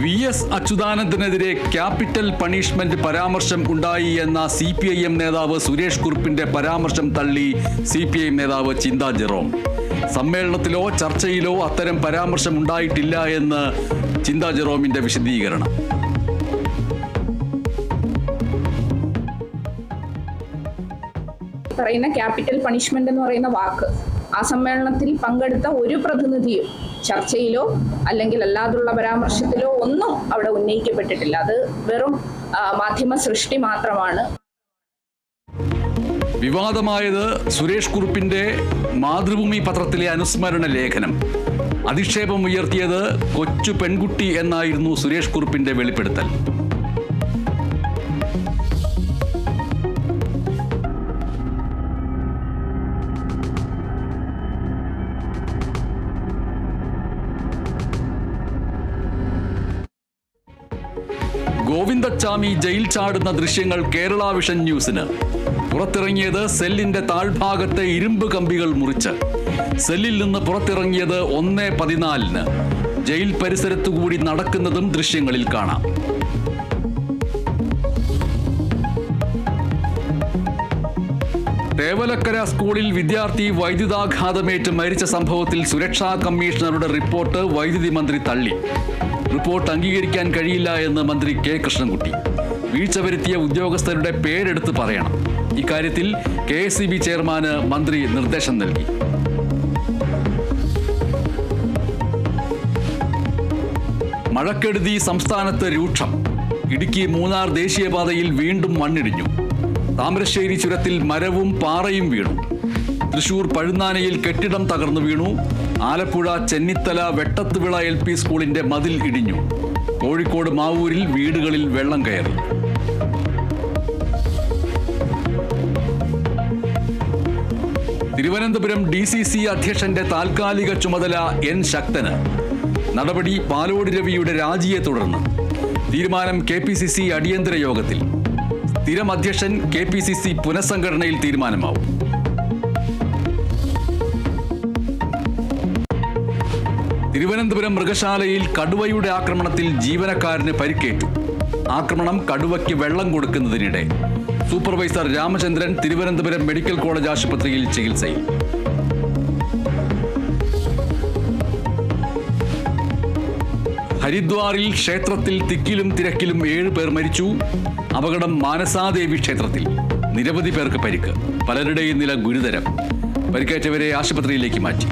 VS അച്യുതാനന്ദനെതിരെ capital punishment പരാമർശം ഉണ്ടായി എന്ന CPIM നേതാവ് സുരേഷ് കുറുപ്പിന്റെ പരാമർശം തള്ളി CPIM നേതാവ് ചിന്താ ജെറോം. സമ്മേളനത്തിലോ ചർച്ചയിലോ അത്തരം പരാമർശം ഉണ്ടായിട്ടില്ല എന്ന് ചിന്താ ജെറോമിന്റെ വിശദീകരണം. പറയുന്ന ക്യാപിറ്റൽ പണിഷ്മെന്റ് എന്ന് പറയുന്ന വാക്ക് ആ സമ്മേളനത്തിൽ പങ്കെടുത്ത ഒരു പ്രതിനിധിയും ചർച്ചയിലോ അല്ലെങ്കിൽ അല്ലാതുള്ള പരാമർശത്തിലോ ഒന്നും അവിടെ ഉന്നയിക്കപ്പെട്ടിട്ടില്ല. അത് വെറും മാധ്യമ സൃഷ്ടി മാത്രമാണ്. വിവാദമായത് സുരേഷ് കുറുപ്പിന്റെ മാതൃഭൂമി പത്രത്തിലെ അനുസ്മരണ ലേഖനം. അധിക്ഷേപം ഉയർത്തിയത് കൊച്ചു പെൺകുട്ടി എന്നായിരുന്നു സുരേഷ് കുറുപ്പിന്റെ വെളിപ്പെടുത്തൽ. ഗോവിന്ദച്ചാമി ജയിൽ ചാടുന്ന ദൃശ്യങ്ങൾ കേരള വിഷൻ ന്യൂസിന്. പുറത്തിറങ്ങിയത് സെല്ലിന്റെ താഴ്ഭാഗത്തെ ഇരുമ്പ് കമ്പികൾ മുറിച്ച്. സെല്ലിൽ നിന്ന് പുറത്തിറങ്ങിയത് 1:14. ജയിൽ പരിസരത്തുകൂടി നടക്കുന്നതും ദൃശ്യങ്ങളിൽ കാണാം. തേവലക്കര സ്കൂളിൽ വിദ്യാർത്ഥി വൈദ്യുതാഘാതമേറ്റ് മരിച്ച സംഭവത്തിൽ സുരക്ഷാ കമ്മീഷണറുടെ റിപ്പോർട്ട് വൈദ്യുതി മന്ത്രി തള്ളി. റിപ്പോർട്ട് അംഗീകരിക്കാൻ കഴിയില്ല എന്ന് മന്ത്രി കെ കൃഷ്ണൻകുട്ടി. വീഴ്ച വരുത്തിയ ഉദ്യോഗസ്ഥരുടെ പേരെടുത്ത് പറയണം. ഇക്കാര്യത്തിൽ KSEB ചെയർമാന് മന്ത്രി നിർദ്ദേശം നൽകി. മഴക്കെടുതി സംസ്ഥാനത്ത് രൂക്ഷം. ഇടുക്കി മൂന്നാർ ദേശീയപാതയിൽ വീണ്ടും മണ്ണിടിഞ്ഞു. താമരശ്ശേരി ചുരത്തിൽ മരവും പാറയും വീണു. തൃശൂർ പഴുന്നാനയിൽ കെട്ടിടം തകർന്നു വീണു. ആലപ്പുഴ ചെന്നിത്തല വെട്ടത്തുവിള LP സ്കൂളിന്റെ മതിൽ ഇടിഞ്ഞു. കോഴിക്കോട് മാവൂരിൽ വീടുകളിൽ വെള്ളം കയറി. തിരുവനന്തപുരം DCC അധ്യക്ഷന്റെ താൽക്കാലിക ചുമതല N ശക്തന്. നടപടി പാലോട് രവിയുടെ രാജിയെ തുടർന്ന്. തീരുമാനം KPCC അടിയന്തര യോഗത്തിൽ. സ്ഥിരം അധ്യക്ഷൻ KPCC പുനഃസംഘടനയിൽ തീരുമാനമാവും. തിരുവനന്തപുരം മൃഗശാലയിൽ കടുവയുടെ ആക്രമണത്തിൽ ജീവനക്കാരന് പരിക്കേറ്റു. ആക്രമണം കടുവയ്ക്ക് വെള്ളം കൊടുക്കുന്നതിനിടെ. Supervisor Ramachandran Thiruvananthapuram medical college ആശുപത്രിയിൽ ചികിത്സയിൽ. ഹരിദ്വാറിൽ ക്ഷേത്രത്തിൽ തിക്കിലും തിരക്കിലും 7 പേർ മരിച്ചു. അപകടം മാനസാദേവി ക്ഷേത്രത്തിൽ. നിരവധി പേർക്ക് പരിക്ക്. പലരുടെയും നില ഗുരുതരം. പരിക്കേറ്റവരെ ആശുപത്രിയിലേക്ക് മാറ്റി.